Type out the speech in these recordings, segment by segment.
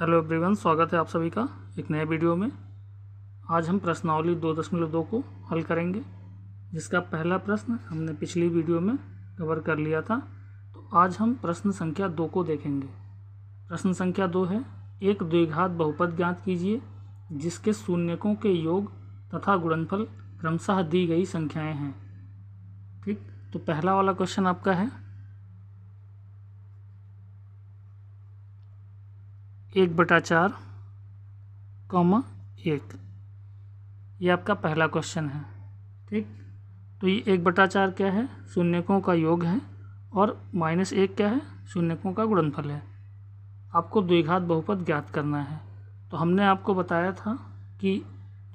Hello everyone, स्वागत है आप सभी का एक नए वीडियो में। आज हम प्रश्नावली 2.2 को हल करेंगे, जिसका पहला प्रश्न हमने पिछली वीडियो में कवर कर लिया था। तो आज हम प्रश्न संख्या 2 को देखेंगे। प्रश्न संख्या 2 है, एक द्विघात बहुपद ज्ञात कीजिए जिसके शून्यकों के योग तथा गुणनफल क्रमशः दी गई संख्याएँ हैं। ठीक, तो पहला वाला क्वेश्चन आपका है 1/4, 1। ये आपका पहला क्वेश्चन है। ठीक, तो ये 1/4 क्या है? शून्यकों का योग है, और -1 क्या है? शून्यकों का गुणनफल है। आपको द्विघात बहुपद ज्ञात करना है। तो हमने आपको बताया था कि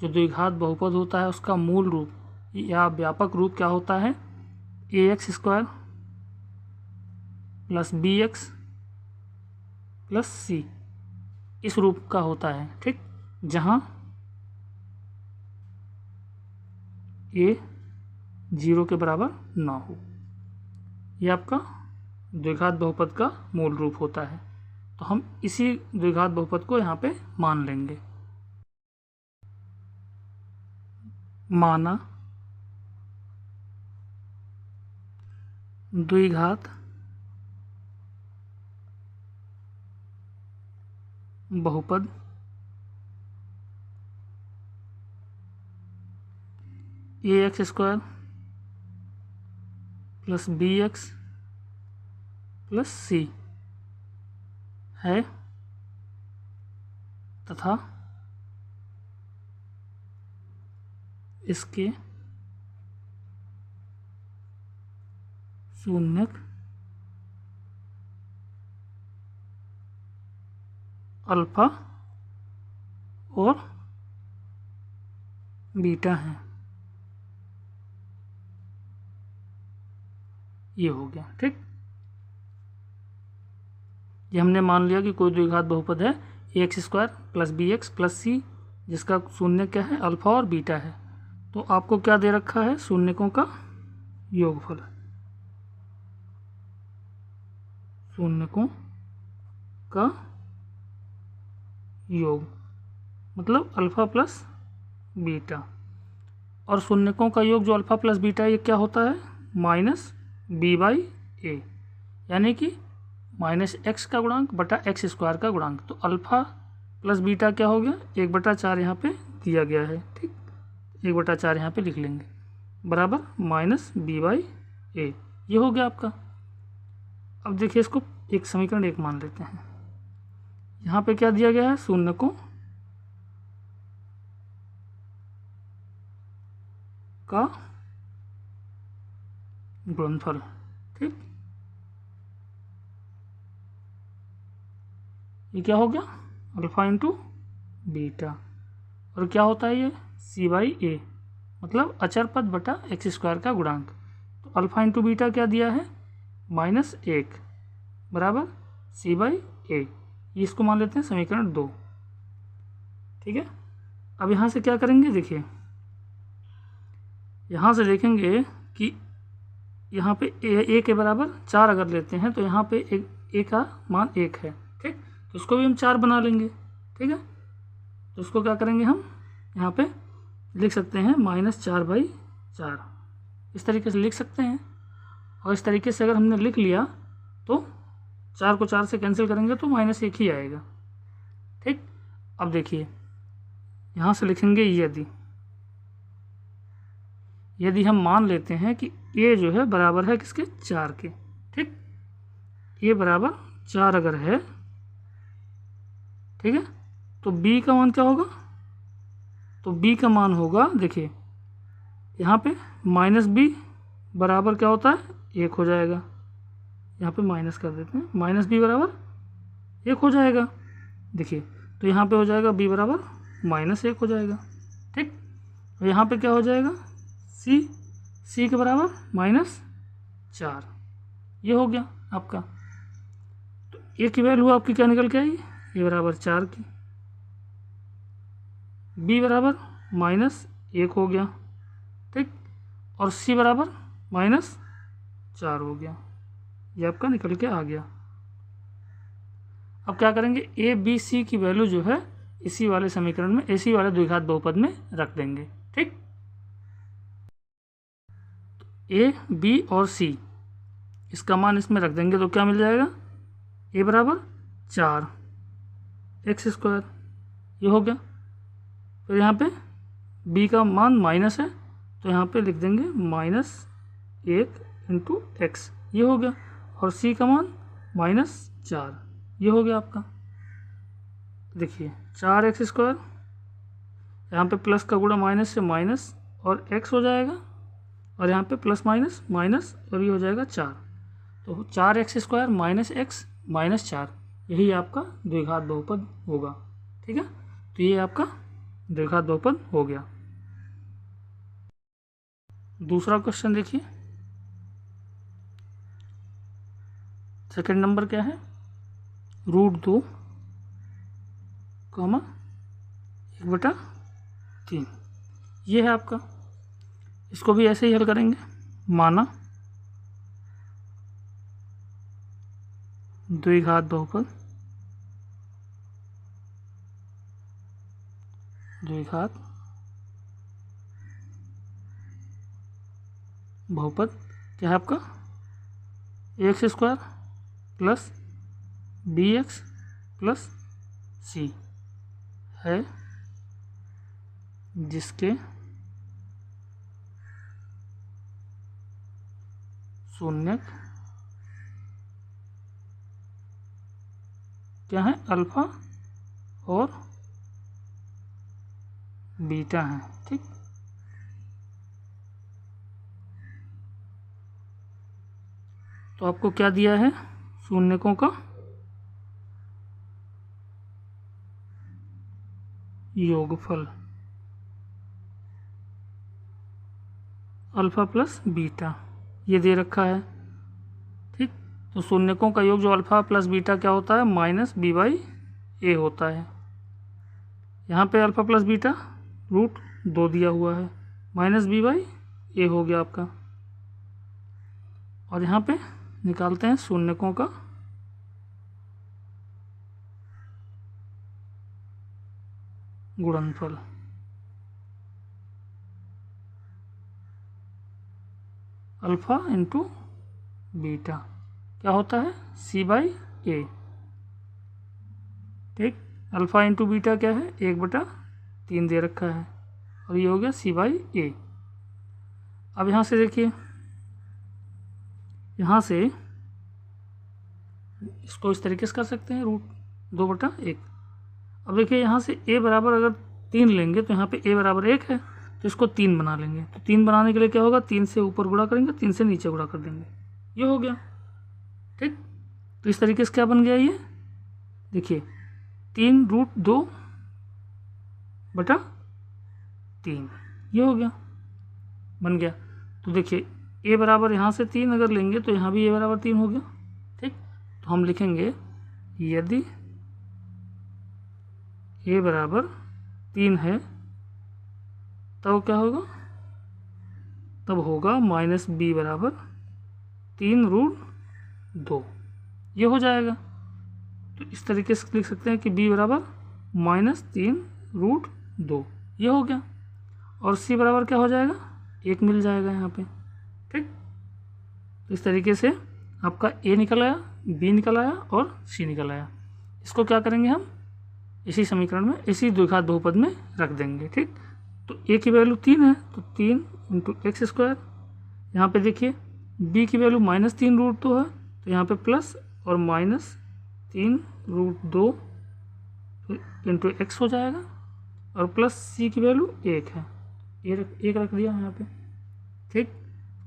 जो द्विघात बहुपद होता है उसका मूल रूप या व्यापक रूप क्या होता है? ax² + bx + c इस रूप का होता है। ठीक, जहाँ a 0 के बराबर ना हो। यह आपका द्विघात बहुपद का मूल रूप होता है। तो हम इसी द्विघात बहुपद को यहाँ पे मान लेंगे। माना द्विघात बहुपद ax² + bx + c है तथा इसके शून्यक अल्फा और बीटा हैं। ये हो गया। ठीक, ये हमने मान लिया कि कोई द्विघात बहुपद है ax² + bx + c जिसका शून्य क्या है? अल्फा और बीटा है। तो आपको क्या दे रखा है? शून्यकों का योगफल। शून्यकों का योग मतलब अल्फा प्लस बीटा, और शून्यकों का योग जो अल्फा प्लस बीटा ये क्या होता है? -b/a, यानी कि -x का गुणांक बटा x² का गुणांक। तो अल्फा प्लस बीटा क्या हो गया? 1/4 यहाँ पे दिया गया है। ठीक, 1/4 यहाँ पे लिख लेंगे, बराबर -b/a। ये हो गया आपका। अब देखिए, इसको एक समीकरण 1 मान लेते हैं। यहाँ पे क्या दिया गया है? शून्यकों का गुणनफल। ठीक, ये क्या हो गया? अल्फा इंटू बीटा, और क्या होता है ये? c/a, मतलब अचर पद बटा x² का गुणांक। तो अल्फा इंटू बीटा क्या दिया है? -1 बराबर c/a। ये इसको मान लेते हैं समीकरण 2। ठीक है, अब यहाँ से क्या करेंगे? देखिए, यहाँ से देखेंगे कि यहाँ पे a के बराबर 4 अगर लेते हैं तो यहाँ पे a का मान 1 है। ठीक, तो उसको भी हम 4 बना लेंगे। ठीक है, तो उसको क्या करेंगे? हम यहाँ पे लिख सकते हैं -4/4, इस तरीके से लिख सकते हैं। और इस तरीके से अगर हमने लिख लिया तो 4 को 4 से कैंसिल करेंगे तो -1 ही आएगा। ठीक, अब देखिए, यहाँ से लिखेंगे यदि हम मान लेते हैं कि a जो है बराबर है किसके? 4 के। ठीक, a बराबर 4 अगर है, ठीक है, तो b का मान क्या होगा? तो b का मान होगा, देखिए यहाँ पे -b बराबर क्या होता है? 1 हो जाएगा। यहाँ पे माइनस कर देते हैं, -b बराबर 1 हो जाएगा। देखिए, तो यहाँ पे हो जाएगा b बराबर -1 हो जाएगा। ठीक, और यहाँ पे क्या हो जाएगा? c के बराबर -4। ये हो गया आपका। तो a की वैल्यू आपकी क्या निकल के आई? a बराबर 4 की, b बराबर -1 हो गया। ठीक, और c बराबर -4 हो गया। ये आपका निकल के आ गया। अब क्या करेंगे, ए बी सी की वैल्यू जो है इसी वाले समीकरण में, इसी वाले द्विघात बहुपद में रख देंगे। ठीक, ए बी और सी इसका मान इसमें रख देंगे तो क्या मिल जाएगा, ए बराबर 4x², ये हो गया। फिर यहाँ पे बी का मान माइनस है तो यहाँ पे लिख देंगे -1 × x, ये हो गया। और सी का मान -4, ये हो गया आपका। देखिए 4x², यहाँ पे प्लस का गुणा माइनस से माइनस और x हो जाएगा, और यहाँ पे प्लस माइनस माइनस और ये हो जाएगा 4। तो 4x² - x -4, यही आपका द्विघात बहुपद होगा। ठीक है, तो ये आपका द्विघात बहुपद हो गया। दूसरा क्वेश्चन देखिए, सेकंड नंबर क्या है, √2, 1/3, ये है आपका। इसको भी ऐसे ही हल करेंगे। माना द्विघात बहुपद, द्विघात बहुपद क्या है आपका, x² + bx + c है, जिसके शून्यक क्या है, अल्फा और बीटा है। ठीक, तो आपको क्या दिया है, शून्यकों का योगफल अल्फा प्लस बीटा, ये दे रखा है। ठीक, तो शून्यकों का योग जो अल्फा प्लस बीटा क्या होता है, -b/a होता है। यहाँ पे अल्फा प्लस बीटा √2 दिया हुआ है, -b/a हो गया आपका। और यहाँ पे निकालते हैं शून्यकों का गुणनफल, अल्फा × बीटा क्या होता है, c/a। ठीक, अल्फा × बीटा क्या है, 1/3 दे रखा है, और ये हो गया c/a। अब यहाँ से देखिए, यहाँ से इसको इस तरीके से कर सकते हैं, √2/1। अब देखिए यहाँ से a बराबर अगर 3 लेंगे तो यहाँ पे a बराबर 1 है, तो इसको 3 बना लेंगे। तो 3 बनाने के लिए क्या होगा, 3 से ऊपर गुणा करेंगे, 3 से नीचे गुणा कर देंगे, ये हो गया। ठीक, तो इस तरीके से क्या बन गया, ये देखिए 3√2/3, ये हो गया, बन गया। तो देखिए a बराबर यहाँ से 3 अगर लेंगे तो यहाँ भी a बराबर 3 हो गया। ठीक, तो हम लिखेंगे यदि a बराबर 3 है तब क्या होगा, तब होगा -b बराबर 3√2, ये हो जाएगा। तो इस तरीके से लिख सकते हैं कि b बराबर -3√2, ये हो गया। और c बराबर क्या हो जाएगा, 1 मिल जाएगा यहाँ पे। ठीक, तो इस तरीके से आपका a निकल आया, b निकल आया और c निकल आया। इसको क्या करेंगे, हम इसी समीकरण में, इसी द्विघात बहुपद में रख देंगे। ठीक, तो a की वैल्यू 3 है तो 3 × x², यहाँ पे देखिए b की वैल्यू -3√2 है तो यहाँ पे प्लस और -3√2 × x हो जाएगा, और प्लस c की वैल्यू 1 है, एक रख दिया यहाँ पे। ठीक,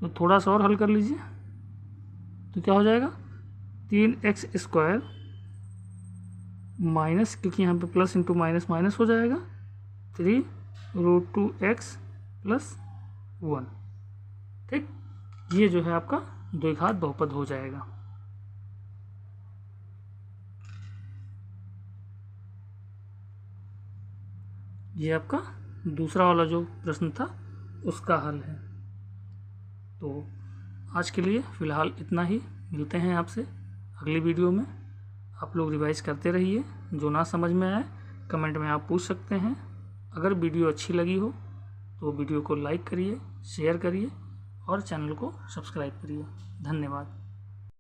तो थोड़ा सा और हल कर लीजिए तो क्या हो जाएगा, 3x² माइनस, क्योंकि यहाँ पे प्लस × माइनस हो जाएगा, 3√2x + 1। ठीक, ये जो है आपका द्विघात बहुपद हो जाएगा। ये आपका दूसरा वाला जो प्रश्न था उसका हल है। तो आज के लिए फ़िलहाल इतना ही, मिलते हैं आपसे अगली वीडियो में। आप लोग रिवाइज़ करते रहिए। जो ना समझ में आए कमेंट में आप पूछ सकते हैं। अगर वीडियो अच्छी लगी हो तो वीडियो को लाइक करिए, शेयर करिए और चैनल को सब्सक्राइब करिए। धन्यवाद।